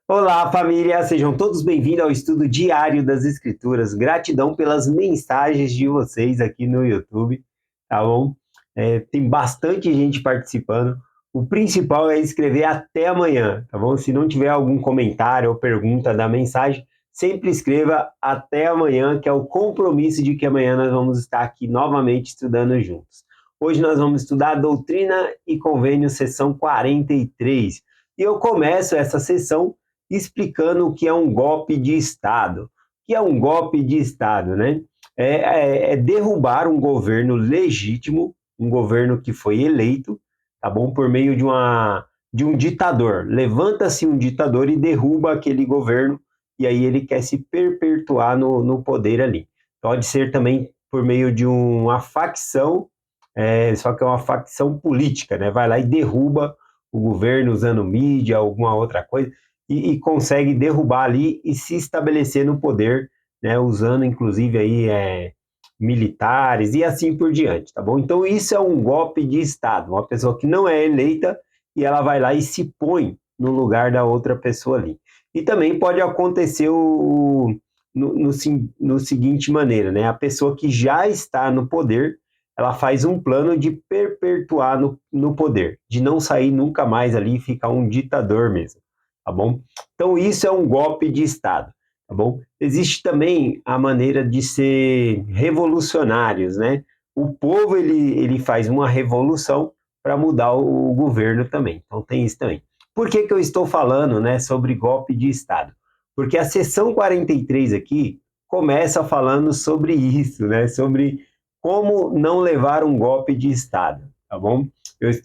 Olá, família! Sejam todos bem-vindos ao estudo diário das Escrituras. Gratidão pelas mensagens de vocês aqui no YouTube, tá bom? Tem bastante gente participando. O principal é escrever até amanhã, tá bom? Se não tiver algum comentário ou pergunta da mensagem, sempre escreva até amanhã, que é o compromisso de que amanhã nós vamos estar aqui novamente estudando juntos. Hoje nós vamos estudar Doutrina e Convênio, sessão 43. E eu começo essa sessão explicando o que é um golpe de Estado. O que é um golpe de Estado, né? É derrubar um governo legítimo, um governo que foi eleito, tá bom? Por meio de um ditador. Levanta-se um ditador e derruba aquele governo, e aí ele quer se perpetuar no poder ali. Pode ser também por meio de uma facção, só que é uma facção política, né? Vai lá e derruba o governo usando mídia, alguma outra coisa, e consegue derrubar ali e se estabelecer no poder, né, usando inclusive aí militares e assim por diante, tá bom? Então isso é um golpe de Estado, uma pessoa que não é eleita e ela vai lá e se põe no lugar da outra pessoa ali. E também pode acontecer no seguinte maneira, né? A pessoa que já está no poder, ela faz um plano de perpetuar no poder, de não sair nunca mais ali e ficar um ditador mesmo, tá bom? Então isso é um golpe de Estado, tá bom? Existe também a maneira de ser revolucionários, né? O povo ele faz uma revolução para mudar o governo também. Então tem isso também. Por que eu estou falando, né, sobre golpe de Estado? Porque a seção 43 aqui começa falando sobre isso, né? Sobre como não levar um golpe de Estado, tá bom?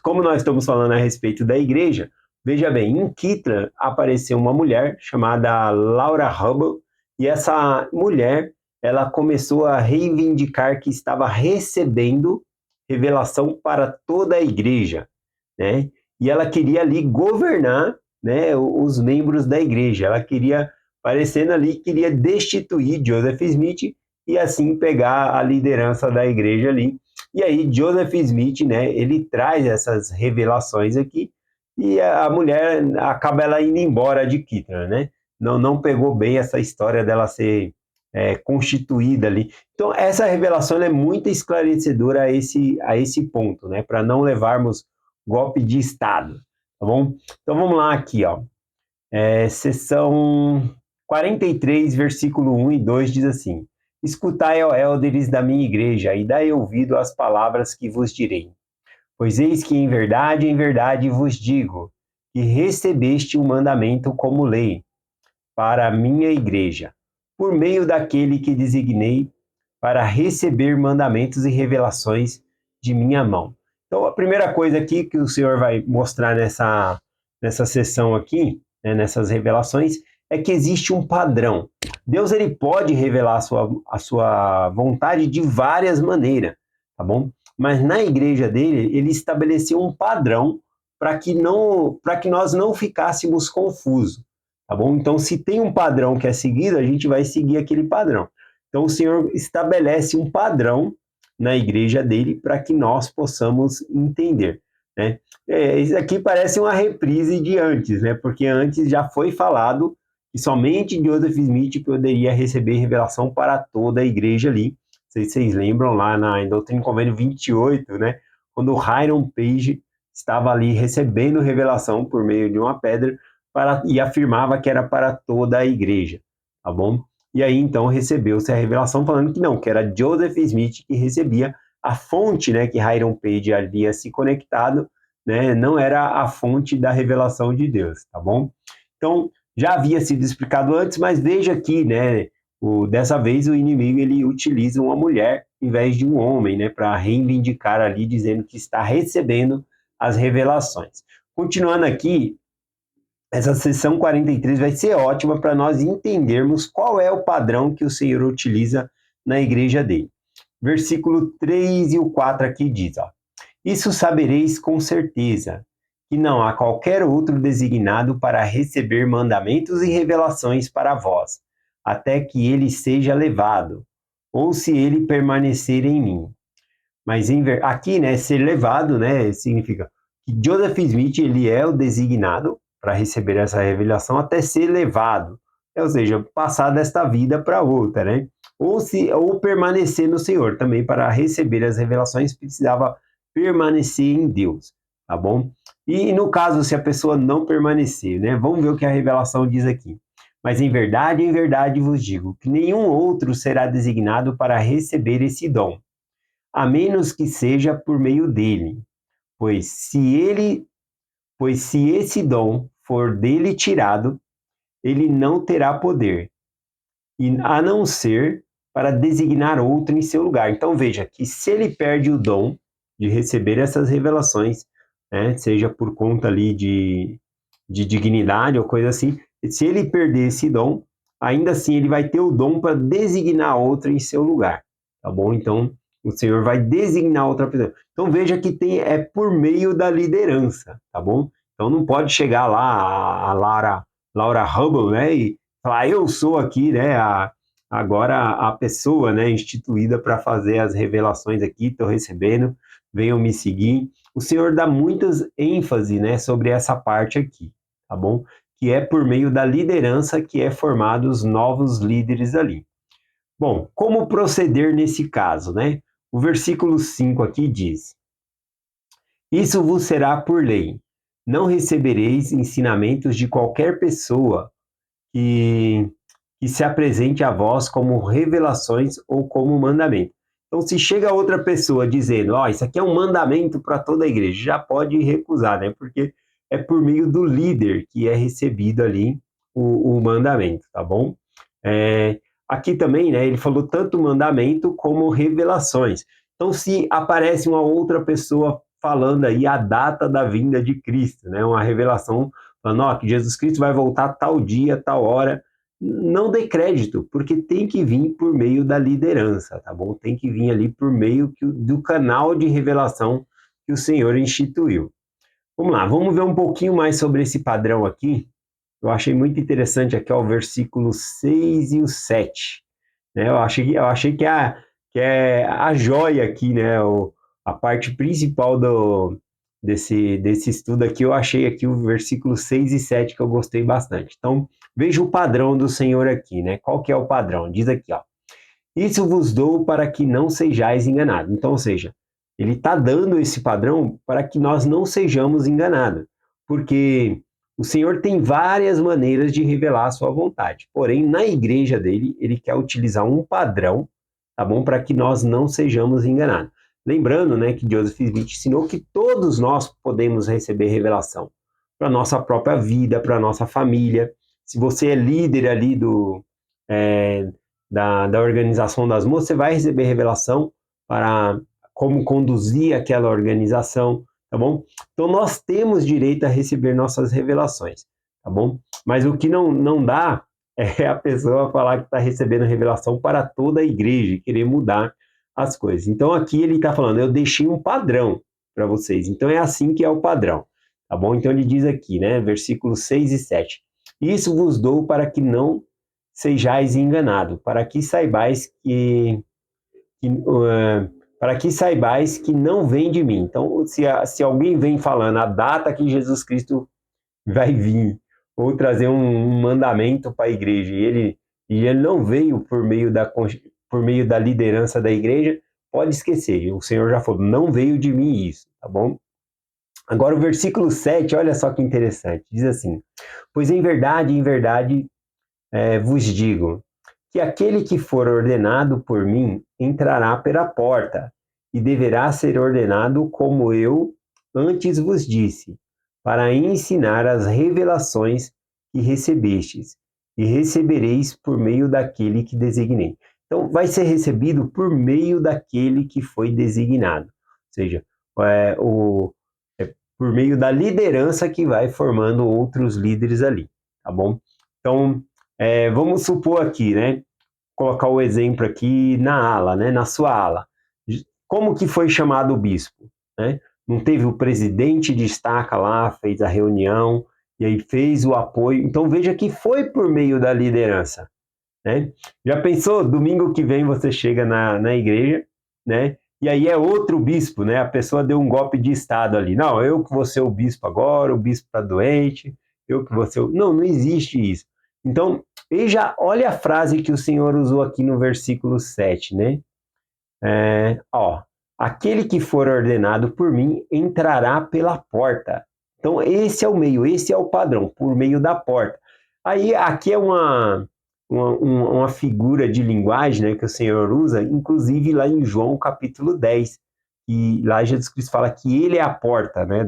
Como nós estamos falando a respeito da igreja, veja bem, em Kittra apareceu uma mulher chamada Laura Hubble, e essa mulher, ela começou a reivindicar que estava recebendo revelação para toda a igreja, né? E ela queria ali governar, né, os membros da igreja. Ela queria, parecendo ali, queria destituir Joseph Smith e assim pegar a liderança da igreja ali. E aí Joseph Smith, né, ele traz essas revelações aqui e a mulher acaba ela indo embora de Kittra, né? Não pegou bem essa história dela ser constituída ali. Então, essa revelação é muito esclarecedora a esse ponto, né? Para não levarmos golpe de Estado, tá bom? Então, vamos lá aqui, ó. Seção 43, versículo 1 e 2 diz assim: Escutai, ó élderes da minha igreja, e dai ouvido às palavras que vos direi. Pois eis que em verdade vos digo, que recebeste um mandamento como lei para a minha igreja, por meio daquele que designei para receber mandamentos e revelações de minha mão. Então, a primeira coisa aqui que o Senhor vai mostrar nessa sessão aqui, né, nessas revelações, é que existe um padrão. Deus ele pode revelar a sua vontade de várias maneiras, tá bom? Mas na igreja dele, ele estabeleceu um padrão para que nós não ficássemos confusos, tá bom? Então, se tem um padrão que é seguido, a gente vai seguir aquele padrão. Então, o Senhor estabelece um padrão na igreja dele para que nós possamos entender, né? Isso aqui parece uma reprise de antes, né? Porque antes já foi falado que somente Joseph Smith poderia receber revelação para toda a igreja ali. Não sei se vocês lembram lá em Doutrina e Convênio 28, né? Quando o Hiram Page estava ali recebendo revelação por meio de uma pedra e afirmava que era para toda a igreja, tá bom? E aí então recebeu-se a revelação falando que não, que era Joseph Smith que recebia a fonte, né, que Hiram Page havia se conectado, né, não era a fonte da revelação de Deus, tá bom? Então, já havia sido explicado antes, mas veja aqui, né, dessa vez o inimigo ele utiliza uma mulher em vez de um homem, né, para reivindicar ali, dizendo que está recebendo as revelações. Continuando aqui, essa sessão 43 vai ser ótima para nós entendermos qual é o padrão que o Senhor utiliza na igreja dele. Versículo 3 e o 4 aqui diz, ó, Isso sabereis com certeza, que não há qualquer outro designado para receber mandamentos e revelações para vós, até que ele seja levado, ou se ele permanecer em mim. Mas aqui, né, ser levado, né, significa que Joseph Smith ele é o designado, para receber essa revelação até ser levado, ou seja, passar desta vida para outra, né? Ou permanecer no Senhor também para receber as revelações precisava permanecer em Deus, tá bom? E no caso, se a pessoa não permanecer, né? Vamos ver o que a revelação diz aqui. Mas em verdade vos digo que nenhum outro será designado para receber esse dom, a menos que seja por meio dele. Pois pois se esse dom for dele tirado, ele não terá poder, e a não ser para designar outro em seu lugar. Então veja que se ele perde o dom de receber essas revelações, né, seja por conta ali de dignidade ou coisa assim, se ele perder esse dom, ainda assim ele vai ter o dom para designar outro em seu lugar, tá bom? Então o Senhor vai designar outra pessoa. Então veja que é por meio da liderança, tá bom? Então não pode chegar lá a Laura Hubble, né, e falar eu sou aqui, né, agora a pessoa, né, instituída para fazer as revelações aqui, estou recebendo, venham me seguir. O Senhor dá muitas ênfase, né, sobre essa parte aqui, tá bom? Que é por meio da liderança que é formados novos líderes ali. Bom, como proceder nesse caso, né? O versículo 5 aqui diz: Isso vos será por lei. Não recebereis ensinamentos de qualquer pessoa que, que se apresente a vós como revelações ou como mandamento. Então, se chega outra pessoa dizendo, ó, isso aqui é um mandamento para toda a igreja, já pode recusar, né? Porque é por meio do líder que é recebido ali o mandamento, tá bom? Aqui também, né, ele falou tanto mandamento como revelações. Então, se aparece uma outra pessoa falando aí a data da vinda de Cristo, né, uma revelação falando, ó, que Jesus Cristo vai voltar tal dia, tal hora, não dê crédito, porque tem que vir por meio da liderança, tá bom? Tem que vir ali por meio do canal de revelação que o Senhor instituiu. Vamos lá, vamos ver um pouquinho mais sobre esse padrão aqui. Eu achei muito interessante aqui ó, o versículo 6 e o 7. Né? Eu achei que é a joia aqui, né? A parte principal desse estudo aqui, eu achei aqui o versículo 6 e 7 que eu gostei bastante. Então, veja o padrão do Senhor aqui, né? Qual que é o padrão? Diz aqui, ó. Isso vos dou para que não sejais enganados. Então, ou seja, ele está dando esse padrão para que nós não sejamos enganados. Porque o Senhor tem várias maneiras de revelar a sua vontade. Porém, na igreja dele, ele quer utilizar um padrão, tá bom? Para que nós não sejamos enganados. Lembrando, né, que Joseph Smith ensinou que todos nós podemos receber revelação para nossa própria vida, para nossa família. Se você é líder ali da organização das moças, você vai receber revelação para como conduzir aquela organização, tá bom? Então nós temos direito a receber nossas revelações, tá bom? Mas o que não dá é a pessoa falar que está recebendo revelação para toda a igreja e querer mudar as coisas. Então aqui ele está falando, eu deixei um padrão para vocês. Então é assim que é o padrão, tá bom? Então ele diz aqui, né, versículos 6 e 7. Isso vos dou para que não sejais enganados, para que saibais que não vem de mim. Então, se alguém vem falando a data que Jesus Cristo vai vir, ou trazer um mandamento para a igreja, e ele não veio por meio da liderança da igreja, pode esquecer, o Senhor já falou, não veio de mim isso, tá bom? Agora o versículo 7, olha só que interessante, diz assim, pois em verdade, vos digo, que aquele que for ordenado por mim entrará pela porta, e deverá ser ordenado como eu antes vos disse, para ensinar as revelações que recebestes, e recebereis por meio daquele que designei. Então, vai ser recebido por meio daquele que foi designado. Ou seja, é, o, por meio da liderança que vai formando outros líderes ali, tá bom? Então, vamos supor aqui, né? Colocar o exemplo aqui na ala, né? Na sua ala. Como que foi chamado o bispo, né? Não teve o presidente de estaca lá, fez a reunião, e aí fez o apoio. Então, veja que foi por meio da liderança, né? Já pensou, domingo que vem você chega na igreja, né? E aí é outro bispo, né? A pessoa deu um golpe de estado ali. Não, eu que vou ser o bispo agora, o bispo está doente, eu que vou ser o... Não, não existe isso. Então, veja, olha a frase que o Senhor usou aqui no versículo 7, né? Aquele que for ordenado por mim entrará pela porta. Então, esse é o meio, esse é o padrão, por meio da porta. Aí, aqui é uma figura de linguagem, né, que o Senhor usa, inclusive lá em João capítulo 10, e lá Jesus Cristo fala que ele é a porta, né,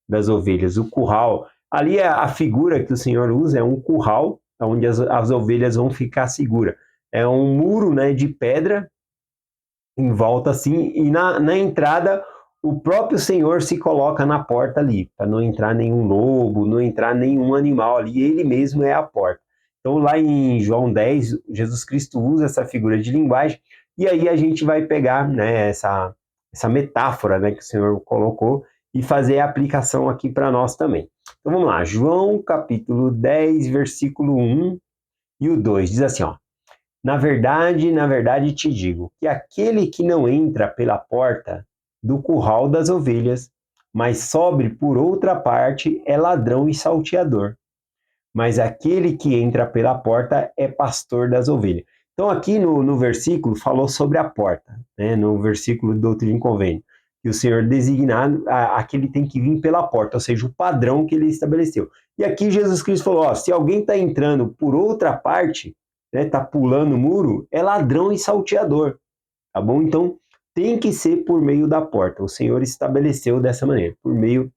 das ovelhas, o curral. Ali a figura que o Senhor usa é um curral, onde as ovelhas vão ficar seguras. É um muro, né, de pedra em volta assim, e na entrada o próprio Senhor se coloca na porta ali, para não entrar nenhum lobo, não entrar nenhum animal ali, ele mesmo é a porta. Então lá em João 10, Jesus Cristo usa essa figura de linguagem, e aí a gente vai pegar, né, essa metáfora, né, que o Senhor colocou e fazer a aplicação aqui para nós também. Então vamos lá, João capítulo 10, versículo 1 e o 2, diz assim, ó: na verdade te digo, que aquele que não entra pela porta do curral das ovelhas, mas sobe por outra parte, é ladrão e salteador. Mas aquele que entra pela porta é pastor das ovelhas. Então, aqui no versículo, falou sobre a porta, né? No versículo do Doutrina e Convênio, que o Senhor designado, aquele tem que vir pela porta, ou seja, o padrão que ele estabeleceu. E aqui Jesus Cristo falou: ó, se alguém está entrando por outra parte, né, tá pulando o muro, é ladrão e salteador, tá bom? Então, tem que ser por meio da porta. O Senhor estabeleceu dessa maneira, por meio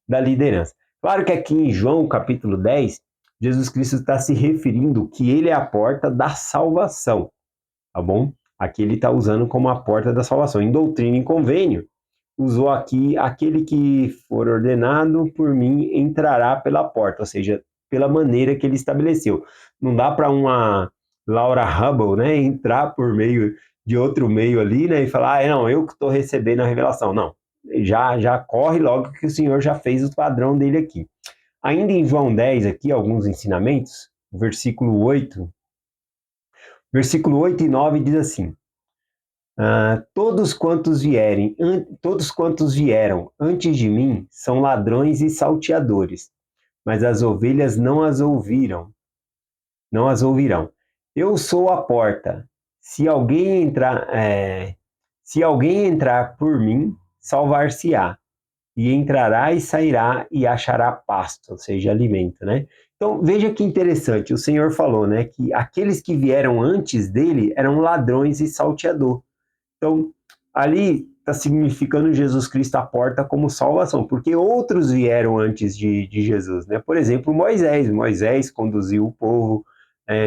da liderança. Claro que aqui em João, capítulo 10, Jesus Cristo está se referindo que ele é a porta da salvação, tá bom? Aqui ele está usando como a porta da salvação. Em Doutrina e Convênio, usou aqui: aquele que for ordenado por mim entrará pela porta, ou seja, pela maneira que ele estabeleceu. Não dá para uma Laura Hubble, né, entrar por meio de outro meio ali, né, e falar: não, eu que estou recebendo a revelação. Não, já corre logo que o Senhor já fez o padrão dele aqui. Ainda em João 10, aqui, alguns ensinamentos, versículo 8 e 9 diz assim: todos quantos vieram antes de mim são ladrões e salteadores, mas as ovelhas não as ouvirão. Eu sou a porta. Se alguém entrar por mim, salvar-se-á, e entrará e sairá e achará pasto, ou seja, alimento, né? Então, veja que interessante, o Senhor falou, né, que aqueles que vieram antes dele eram ladrões e salteador. Então, ali está significando Jesus Cristo a porta como salvação, porque outros vieram antes de Jesus, né? Por exemplo, Moisés conduziu o povo,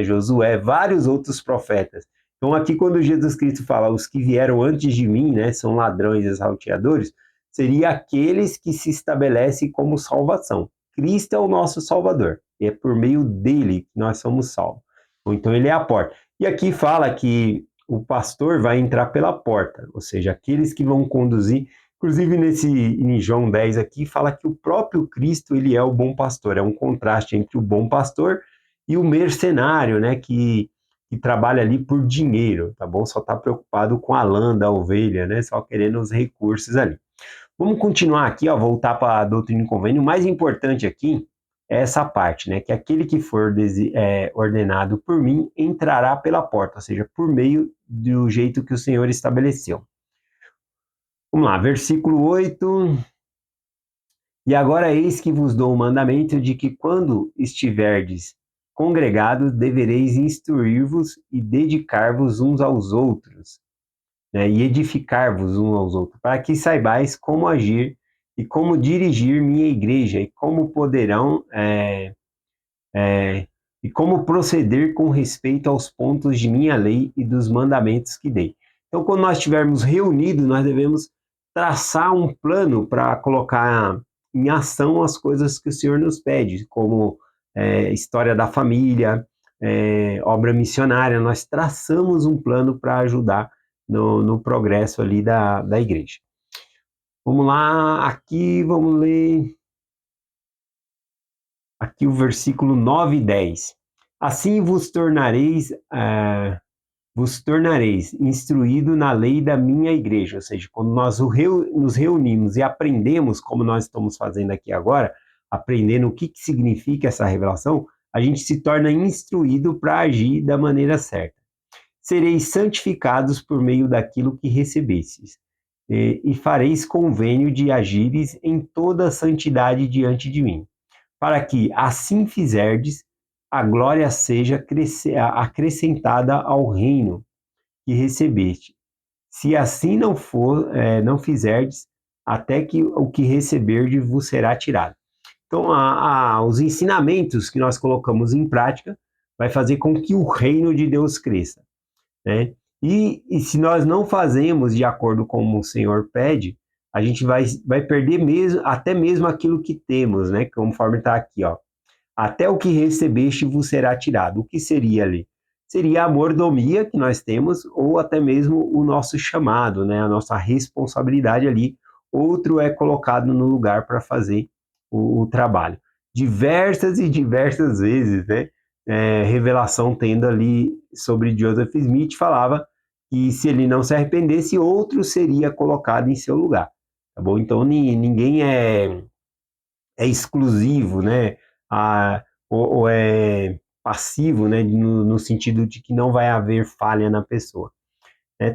Josué, vários outros profetas. Então, aqui quando Jesus Cristo fala: os que vieram antes de mim, né, são ladrões e salteadores, seria aqueles que se estabelecem como salvação. Cristo é o nosso Salvador, e é por meio dele que nós somos salvos. Então, ele é a porta. E aqui fala que o pastor vai entrar pela porta, ou seja, aqueles que vão conduzir. Inclusive, em João 10 aqui, fala que o próprio Cristo, ele é o bom pastor. É um contraste entre o bom pastor e o mercenário, né, que trabalha ali por dinheiro, tá bom? Só está preocupado com a lã da ovelha, né, só querendo os recursos ali. Vamos continuar aqui, ó, voltar para a doutrina e convênio. O mais importante aqui é essa parte, né? Que aquele que for ordenado por mim entrará pela porta, ou seja, por meio do jeito que o Senhor estabeleceu. Vamos lá, versículo 8. E agora eis que vos dou o mandamento de que quando estiverdes congregados, devereis instruir-vos e dedicar-vos uns aos outros, né, e edificar-vos uns aos outros, para que saibais como agir e como dirigir minha igreja e como e como proceder com respeito aos pontos de minha lei e dos mandamentos que dei. Então, quando nós estivermos reunidos, nós devemos traçar um plano para colocar em ação as coisas que o Senhor nos pede, como história da família, obra missionária. Nós traçamos um plano para ajudar no progresso ali da igreja. Vamos lá, aqui vamos ler aqui o versículo 9 e 10. Assim vos tornareis instruído na lei da minha igreja, ou seja, quando nós nos reunimos e aprendemos como nós estamos fazendo aqui agora, aprendendo o que significa essa revelação, a gente se torna instruído para agir da maneira certa. Sereis santificados por meio daquilo que recebestes, e fareis convênio de agires em toda a santidade diante de mim, para que, assim fizerdes, a glória seja acrescentada ao reino que recebeste. Se assim não for, não fizerdes, até que o que receberdes vos será tirado. Então, os ensinamentos que nós colocamos em prática vai fazer com que o reino de Deus cresça, né? E se nós não fazemos de acordo com o Senhor pede, a gente vai perder mesmo, até mesmo aquilo que temos, né? Conforme está aqui, ó. Até o que recebeste vos será tirado. O que seria ali? Seria a mordomia que nós temos, ou até mesmo o nosso chamado, né? A nossa responsabilidade ali. Outro é colocado no lugar para fazer o trabalho. Diversas e diversas vezes, né? Revelação tendo ali sobre Joseph Smith, falava que se ele não se arrependesse, outro seria colocado em seu lugar. Tá bom? Então ninguém é exclusivo, né? Ou é passivo, né? No sentido de que não vai haver falha na pessoa.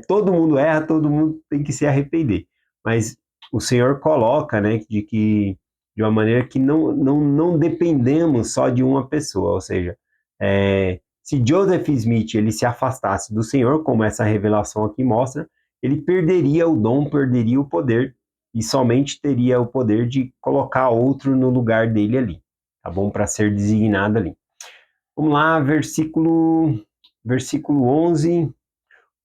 Todo mundo erra, todo mundo tem que se arrepender. Mas o Senhor coloca, né? De uma maneira que não dependemos só de uma pessoa. Ou seja, se Joseph Smith ele se afastasse do Senhor, como essa revelação aqui mostra, ele perderia o dom, perderia o poder e somente teria o poder de colocar outro no lugar dele ali, tá bom? Para ser designado ali. Vamos lá, versículo 11.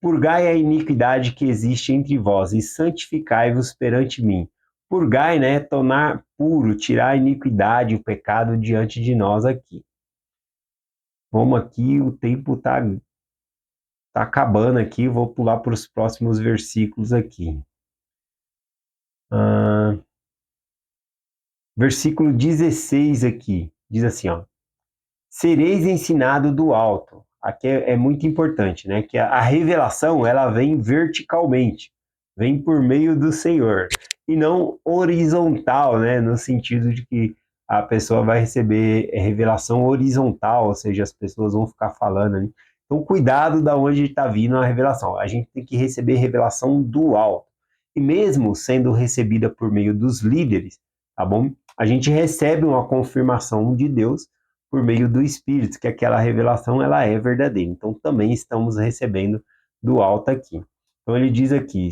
Purgai a iniquidade que existe entre vós e santificai-vos perante mim. Purgai, né? Tornar puro, tirar a iniquidade, o pecado diante de nós aqui. Vamos aqui, o tempo tá acabando aqui, vou pular para os próximos versículos aqui. Versículo 16 aqui, diz assim, ó. Sereis ensinado do alto. Aqui é muito importante, né? Que a revelação, ela vem verticalmente, vem por meio do Senhor, e não horizontal, né? No sentido de que a pessoa vai receber revelação horizontal, ou seja, as pessoas vão ficar falando ali. Então, cuidado da onde está vindo a revelação. A gente tem que receber revelação do alto. E mesmo sendo recebida por meio dos líderes, tá bom? A gente recebe uma confirmação de Deus por meio do Espírito, que aquela revelação ela é verdadeira. Então também estamos recebendo do alto aqui. Então ele diz aqui,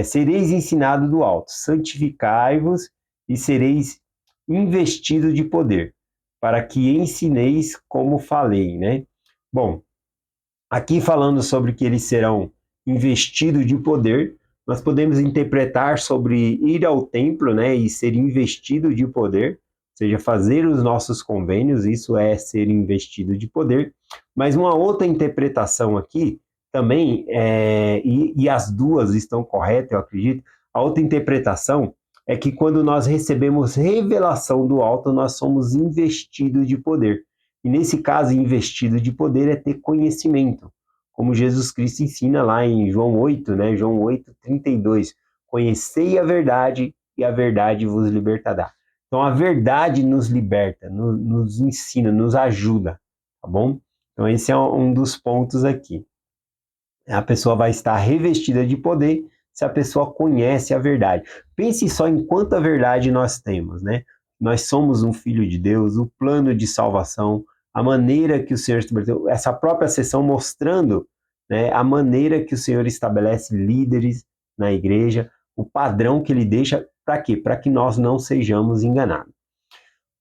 sereis ensinados do alto, santificai-vos e sereis investidos de poder, para que ensineis como falei, né? Bom, aqui falando sobre que eles serão investidos de poder, nós podemos interpretar sobre ir ao templo, né, e ser investido de poder, ou seja, fazer os nossos convênios, isso é ser investido de poder. Mas uma outra interpretação aqui também, e as duas estão corretas, eu acredito, a outra interpretação é que quando nós recebemos revelação do alto, nós somos investidos de poder. E nesse caso, investido de poder é ter conhecimento, como Jesus Cristo ensina lá em João 8, né? João 8:32. Conhecei a verdade e a verdade vos libertará. Então a verdade nos liberta, nos ensina, nos ajuda, tá bom? Então esse é um dos pontos aqui. A pessoa vai estar revestida de poder se a pessoa conhece a verdade. Pense só em quanta verdade nós temos, né? Nós somos um filho de Deus, o plano de salvação, a maneira que o Senhor estabeleceu, essa própria sessão mostrando, né, a maneira que o Senhor estabelece líderes na igreja, o padrão que ele deixa, para quê? Para que nós não sejamos enganados.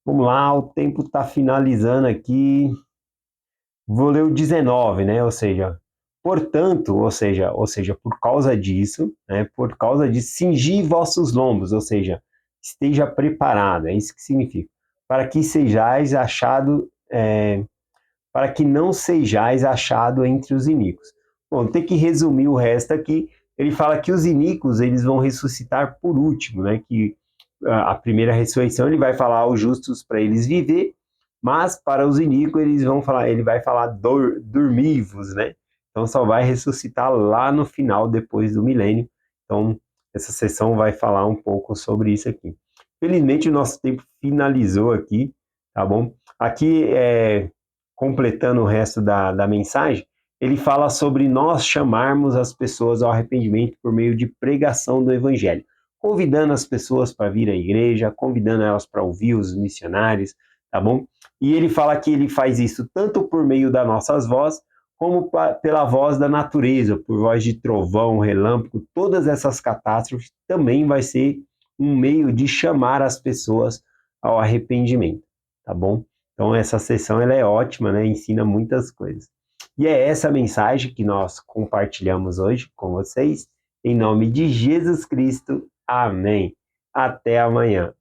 Vamos lá, o tempo está finalizando aqui. Vou ler o 19, né? Ou seja, portanto, ou seja, por causa disso, né? Por causa de cingir vossos lombos, ou seja, esteja preparado, é isso que significa, para que sejais achado, para que não sejais achado entre os iníquos. Bom, tem que resumir o resto aqui. Ele fala que os iníquos eles vão ressuscitar por último, né? Que a primeira ressurreição ele vai falar aos justos para eles viver, mas para os iníquos ele vai falar dormivos, né? Então só vai ressuscitar lá no final, depois do milênio. Então essa sessão vai falar um pouco sobre isso aqui. Felizmente, o nosso tempo finalizou aqui, tá bom? Aqui, completando o resto da mensagem, ele fala sobre nós chamarmos as pessoas ao arrependimento por meio de pregação do Evangelho, convidando as pessoas para vir à igreja, convidando elas para ouvir os missionários, tá bom? E ele fala que ele faz isso tanto por meio das nossas vozes, como pela voz da natureza, por voz de trovão, relâmpago, todas essas catástrofes também vai ser um meio de chamar as pessoas ao arrependimento, tá bom? Então essa sessão ela é ótima, né? Ensina muitas coisas. E é essa mensagem que nós compartilhamos hoje com vocês, em nome de Jesus Cristo. Amém. Até amanhã.